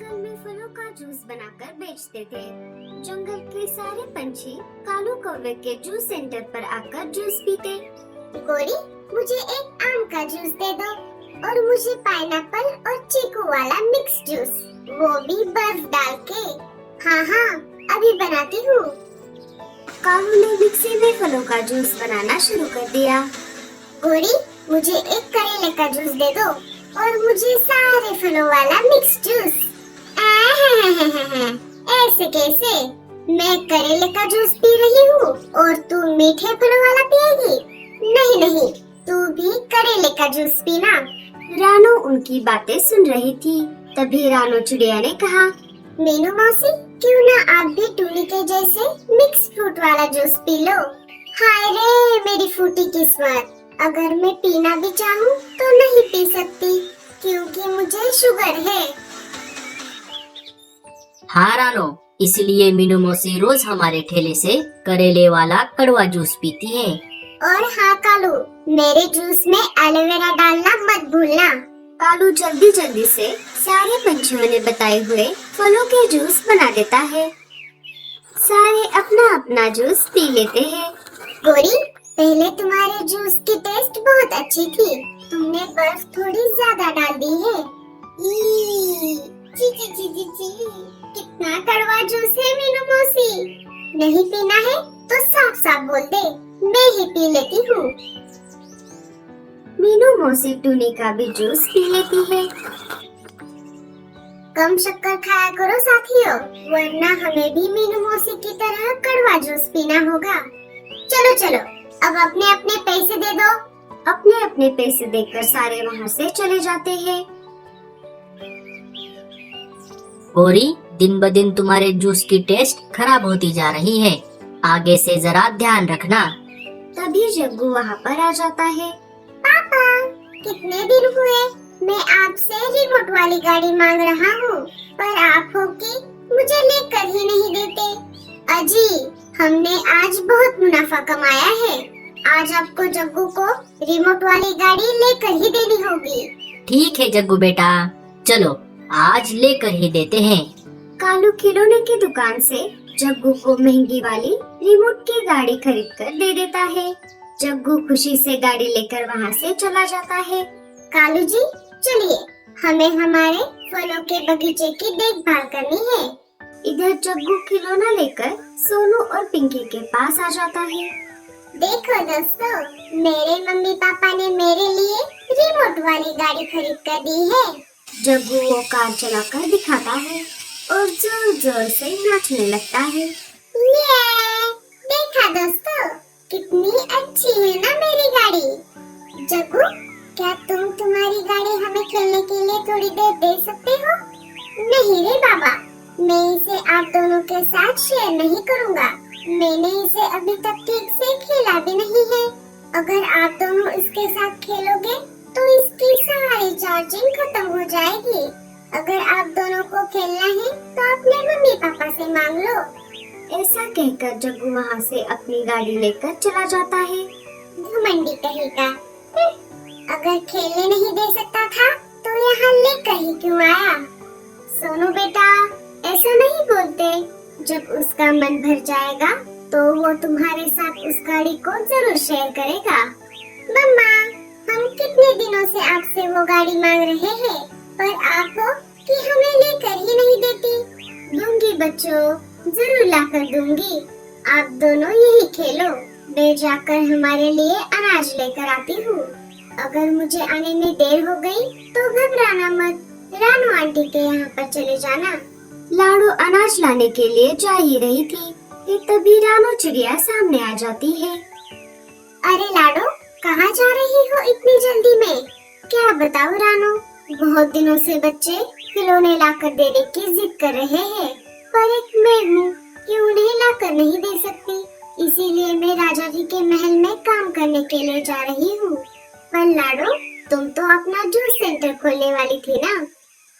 जंगल में फलों का जूस बनाकर बेचते थे। जंगल के सारे पंछी कालू कौवे के जूस सेंटर पर आकर जूस पीते। गोरी, मुझे एक आम का जूस दे दो और मुझे पाइनएप्पल और चीकू वाला मिक्स जूस, वो भी बर्फ डाल के। हाँ हाँ, अभी बनाती हूँ। कालू ने मिक्सी में फलों का जूस बनाना शुरू कर दिया। गोरी, मुझे एक करेले का जूस दे दो और मुझे सारे फलों वाला मिक्स जूस। ऐसे कैसे? मैं करेले का जूस पी रही हूँ और तू मीठे फलों वाला पिएगी? नहीं नहीं, तू भी करेले का जूस पीना। रानो उनकी बातें सुन रही थी। तभी रानो चिड़िया ने कहा, मीनू मौसी, क्यों ना आप भी टूनी के जैसे मिक्स फ्रूट वाला जूस पी लो। हाय रे मेरी फूटी किस्मत, अगर मैं पीना भी चाहूँ तो नहीं पी सकती क्योंकि मुझे शुगर है। हाँ रानो, इसलिए मीनू मौसी रोज हमारे ठेले से करेले वाला कड़वा जूस पीती है। और हाँ कालू, मेरे जूस में एलोवेरा डालना मत भूलना। कालू जल्दी जल्दी से सारे पंछियों ने बताए हुए फलों के जूस बना देता है। सारे अपना अपना जूस पी लेते हैं। गोरी, पहले तुम्हारे जूस की टेस्ट बहुत अच्छी थी, तुमने बर्फ थोड़ी ज्यादा डाल दी है। ई, ची ची ची ची ची, कितना कड़वा जूस है मीनू मौसी। नहीं पीना है तो साफ साफ बोल दे, मैं ही पी लेती हूँ। मीनू मौसी टूनी का भी जूस पी लेती है। कम शक्कर खाया करो साथियों, वरना हमें भी मीनू मौसी की तरह कड़वा जूस पीना होगा। चलो चलो, अब अपने अपने पैसे दे दो। अपने अपने पैसे देकर सारे वहाँ से चले जाते हैं। गौरी, दिन ब दिन तुम्हारे जूस की टेस्ट खराब होती जा रही है, आगे से जरा ध्यान रखना। तभी जग्गू वहाँ पर आ जाता है। पापा, कितने दिन हुए मैं आपसे रिमोट वाली गाड़ी मांग रहा हूँ, पर आप हो कि मुझे लेकर ही नहीं देते। अजी, हमने आज बहुत मुनाफा कमाया है, आज आपको जग्गू को रिमोट वाली गाड़ी लेकर ही देनी होगी। ठीक है जग्गू बेटा, चलो आज लेकर ही देते हैं। कालू खिलौने की दुकान से जग्गू को महंगी वाली रिमोट की गाड़ी खरीद कर दे देता है। जग्गू खुशी से गाड़ी लेकर वहाँ से चला जाता है। कालू जी, चलिए, हमें हमारे फलों के बगीचे की देखभाल करनी है। इधर जग्गू खिलौना लेकर सोनू और पिंकी के पास आ जाता है। देखो दोस्तों, मेरे मम्मी पापा ने मेरे लिए रिमोट वाली गाड़ी खरीद कर दी है। जग्गू वो कार चलाकर दिखाता है और जोर जोर से नाचने लगता है। ये देखा दोस्तों, कितनी अच्छी है ना मेरी गाड़ी। जग्गू, क्या तुम तुम्हारी गाड़ी हमें खेलने के लिए थोड़ी देर दे सकते हो? नहीं रे बाबा, मैं इसे आप दोनों के साथ शेयर नहीं करूँगा। मैंने इसे अभी तक ठीक से खेला भी नहीं है। अगर आप दोनों इसके साथ खेलोगे तो इसकी सारी चार्जिंग खत्म हो जाएगी। अगर आप दोनों को खेलना है तो अपने मम्मी पापा से मांग लो। ऐसा कहकर जग्गू वहाँ से अपनी गाड़ी लेकर चला जाता है। घमंडी कहेगा, अगर खेलने नहीं दे सकता था तो यहाँ लेकर ही क्यों आया? सोनू बेटा, ऐसा नहीं बोलते। जब उसका मन भर जाएगा तो वो तुम्हारे साथ उस गाड़ी को जरूर शेयर करेगा। मम्मा, हम कितने दिनों से आपसे वो गाड़ी मांग रहे हैं, पर आप हो कि हमें लेकर ही नहीं देती। दूंगी बच्चों, जरूर लाकर दूंगी। आप दोनों यही खेलो, मैं जाकर हमारे लिए अनाज लेकर आती हूँ। अगर मुझे आने में देर हो गई तो घबराना मत, रानू आंटी के यहाँ पर चले जाना। लाडो अनाज लाने के लिए जा ही रही थी कि तभी रानो चिड़िया सामने आ जाती है। अरे लाडो, कहाँ जा रही हो इतनी जल्दी में? क्या बताऊँ रानो, बहुत दिनों से बच्चे खिलौने लाकर देने की जिद कर रहे हैं, पर एक मैं हूँ कि उन्हें लाकर नहीं दे सकती, इसीलिए मैं राजा जी के महल में काम करने के लिए जा रही हूँ। पर लाडो, तुम तो अपना जूस सेंटर खोलने वाली थी ना?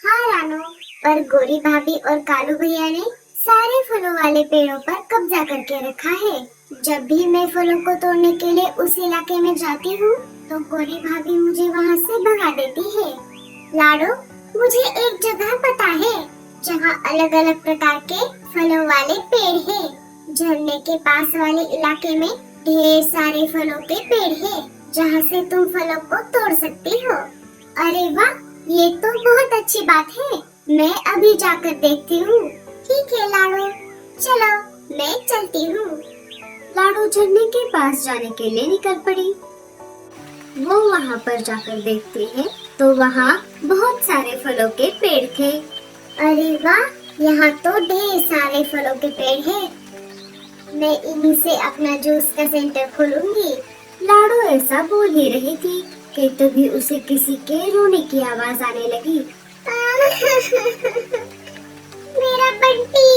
हाँ रानो, पर गोरी भाभी और कालू भैया ने सारे फलों वाले पेड़ों पर कब्जा करके रखा है। जब भी मैं फलों को तोड़ने के लिए उस इलाके में जाती हूँ तो गोरी भाभी मुझे वहाँ से भगा देती है। लाडो, मुझे एक जगह पता है यहाँ अलग अलग प्रकार के फलों वाले पेड़ हैं। झरने के पास वाले इलाके में ढेर सारे फलों के पेड़ हैं, जहाँ से तुम फलों को तोड़ सकती हो। अरे वाह, ये तो बहुत अच्छी बात है। मैं अभी जाकर देखती हूँ। ठीक है लाडो, चलो मैं चलती हूँ। लाडो झरने के पास जाने के लिए निकल पड़ी। वो वहाँ पर जाकर देखती है तो वहाँ बहुत सारे फलों के पेड़ थे। अरे वाह, यहाँ तो ढेर सारे फलों के पेड़ हैं। मैं इन्हीं से अपना जूस का सेंटर खोलूंगी। लाडो ऐसा बोल ही रही थी कि तभी उसे किसी के रोने की आवाज आने लगी। मेरा बंटी,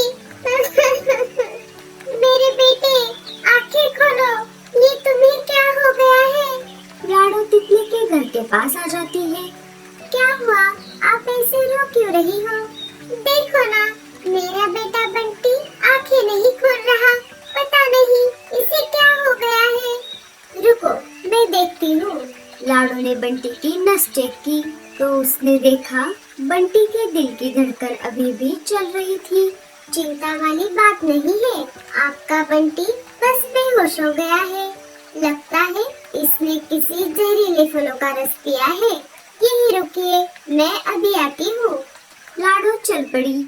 मेरे बेटे, आंखें खोलो, ये तुम्हें क्या हो गया है? लाडो तितली के घर के पास आ जाती है। क्या हुआ? आप ऐसे रो क्यों रही हो? देखो ना, मेरा बेटा बंटी आंखें नहीं खोल रहा। पता नहीं इसे क्या हो गया है। रुको, मैं देखती हूँ। लाडो ने बंटी की नस चेक की तो उसने देखा बंटी के दिल की धड़कन अभी भी चल रही थी। चिंता वाली बात नहीं है, आपका बंटी बस बेहोश हो गया है। लगता है इसने किसी जहरीले फलों का रस पिया है। यही रुकिए, मैं अभी आती हूँ। लाडो चल पड़ी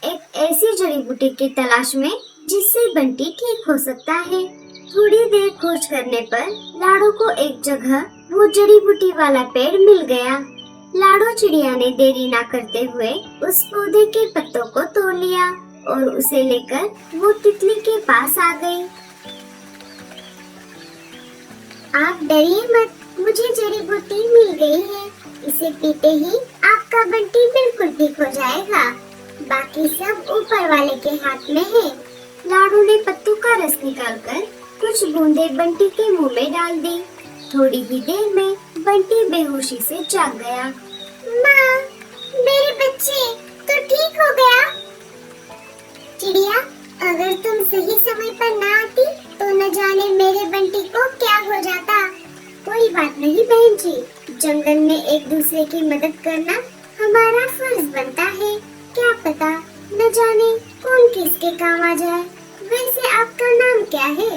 एक ऐसी जड़ी बूटी की तलाश में जिससे बंटी ठीक हो सकता है। थोड़ी देर खोज करने पर लाडो को एक जगह वो जड़ी बूटी वाला पेड़ मिल गया। लाडो चिड़िया ने देरी ना करते हुए उस पौधे के पत्तों को तोड़ लिया और उसे लेकर वो तितली के पास आ गई। आप डरिए मत, मुझे जड़ी बूटी मिल गई है। इसे पीते ही आपका बंटी बिल्कुल ठीक हो जाएगा। बाकी सब ऊपर वाले के हाथ में है। लाडो ने पत्तों का रस निकालकर कुछ बूंदें बंटी के मुंह में डाल दी। थोड़ी ही देर में बंटी बेहोशी से जाग गया। माँ, मेरे बच्चे तो ठीक हो गया। चिड़िया, अगर तुम सही समय पर ना आती तो न जाने मेरे बंटी को क्या हो जाता। कोई बात नहीं बहन जी, जंगल में एक दूसरे की मदद करना हमारा फर्ज बनता है। क्या पता न जाने कौन किसके काम आ जाए। वैसे आपका नाम क्या है?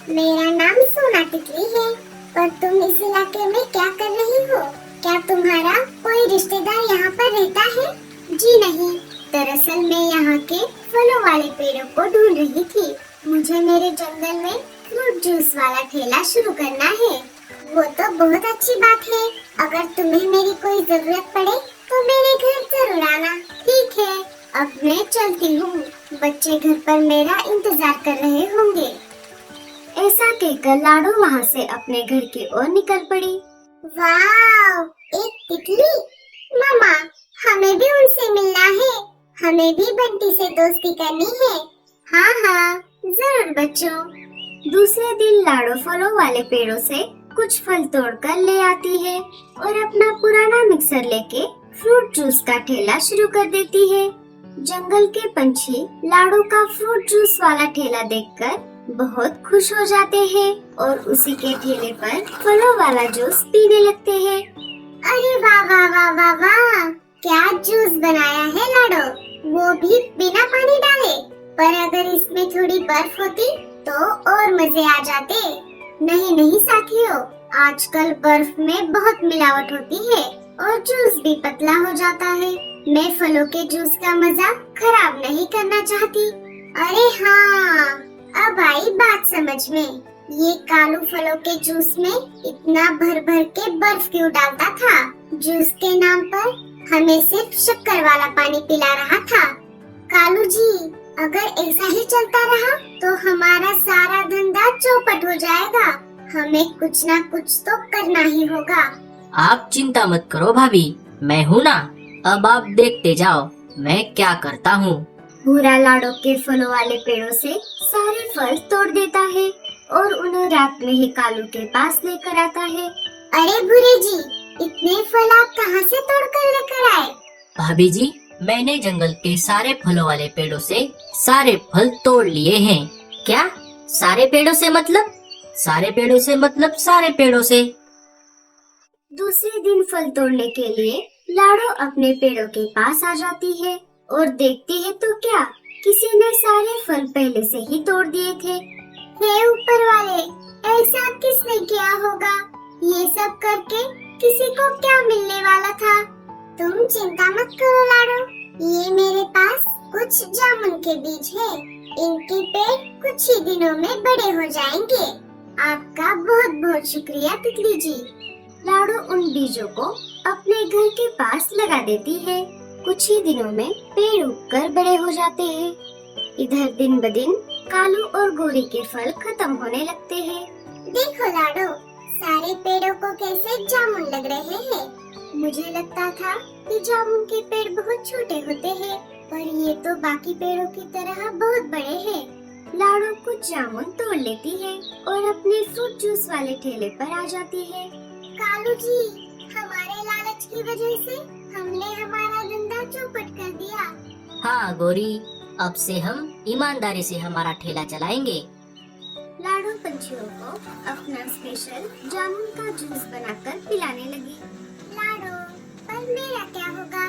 मेरा नाम सोना तितली है। पर तुम इस इलाके में क्या कर रही हो? क्या तुम्हारा कोई रिश्तेदार यहाँ पर रहता है? जी नहीं, दरअसल मैं यहाँ के फलों वाले पेड़ों को ढूंढ रही थी। मुझे मेरे जंगल में फ्रूट जूस वाला ठेला शुरू करना है। वो तो बहुत अच्छी बात है। अगर तुम्हें मेरी कोई जरूरत पड़े तो मेरे घर जरूर आना। ठीक है, अब मैं चलती हूँ। बच्चे घर पर मेरा इंतजार कर रहे होंगे। ऐसा कहकर लाडो वहाँ से अपने घर की ओर निकल पड़ी। वाह, एक तितली! मामा, हमें भी उनसे मिलना है। हमें भी बंटी से दोस्ती करनी है। हाँ हाँ, जरूर बच्चों। दूसरे दिन लाडो फलों वाले पेड़ों से कुछ फल तोड़कर ले आती है और अपना पुराना मिक्सर लेके फ्रूट जूस का ठेला शुरू कर देती है। जंगल के पंछी लाडो का फ्रूट जूस वाला ठेला देखकर बहुत खुश हो जाते हैं और उसी के ठेले पर फलों वाला जूस पीने लगते हैं। अरे वाह वाह वाह वाह वाह, क्या जूस बनाया है लाडो, वो भी बिना पानी डाले। पर अगर इसमें थोड़ी बर्फ होती तो और मजे आ जाते। नहीं नहीं साथियों, आजकल बर्फ में बहुत मिलावट होती है और जूस भी पतला हो जाता है। मैं फलों के जूस का मजा खराब नहीं करना चाहती। अरे हाँ, अब आई बात समझ में। ये कालू फलों के जूस में इतना भर भर के बर्फ क्यों डालता था? जूस के नाम पर हमें सिर्फ शक्कर वाला पानी पिला रहा था। कालू जी, अगर ऐसा ही चलता रहा तो हमारा सारा धंधा चौपट हो जाएगा। हमें कुछ ना कुछ तो करना ही होगा। आप चिंता मत करो भाभी, मैं हूँ ना। अब आप देखते जाओ मैं क्या करता हूँ। भूरा लाडो के फलों वाले पेड़ों से सारे फल तोड़ देता है और उन्हें रात में ही कालू के पास लेकर आता है। अरे भूरे जी, इतने फल आप कहाँ से तोड़ कर लेकर आए? भाभी जी, मैंने जंगल के सारे फलों वाले पेड़ों से सारे फल तोड़ लिए हैं। क्या सारे पेड़ों से मतलब? सारे पेड़ों से मतलब सारे पेड़ों से। दूसरे दिन फल तोड़ने के लिए लाडो अपने पेड़ों के पास आ जाती है और देखती है तो क्या, किसी ने सारे फल पहले से ही तोड़ दिए थे। हे ऊपर वाले, ऐसा किसने किया होगा? ये सब करके किसी को क्या मिलने वाला था? तुम चिंता मत करो लाडो, ये मेरे पास कुछ जामुन के बीज है। इनके पेड़ कुछ ही दिनों में बड़े हो जाएंगे। आपका बहुत बहुत शुक्रिया तितली जी। लाडो उन बीजों को अपने घर के पास लगा देती है। कुछ ही दिनों में पेड़ उगकर बड़े हो जाते हैं। इधर दिन ब दिन कालू और गोरी के फल खत्म होने लगते हैं। देखो लाडो, सारे पेड़ों को कैसे जामुन लग रहे हैं। मुझे लगता था कि जामुन के पेड़ बहुत छोटे होते हैं, पर ये तो बाकी पेड़ों की तरह बहुत बड़े हैं। लाडो कुछ जामुन तोड़ लेती है और अपने फ्रूट जूस वाले ठेले पर आ जाती है। कालू जी, हमारे लालच की वजह से हमने हमारा धंधा चौपट कर दिया। हाँ गोरी, अब से हम ईमानदारी से हमारा ठेला चलाएंगे। लाडो पंछियों को अपना स्पेशल जामुन का जूस बनाकर पिलाने लगी। लाडो, पर मेरा क्या होगा?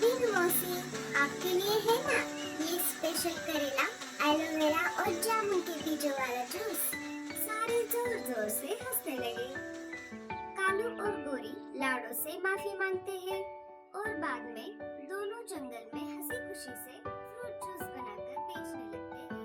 बिग मौसी, आपके लिए है ना ये स्पेशल करेला, एलोवेरा और जामुन के बीजों वाला जूस। सारे जोर जोर से हंसने लगे। कालू और गोरी लाडो से माफी मांगते हैं और बाद में दोनों जंगल में हंसी खुशी से फ्रूट जूस बनाकर बेचने लगते हैं।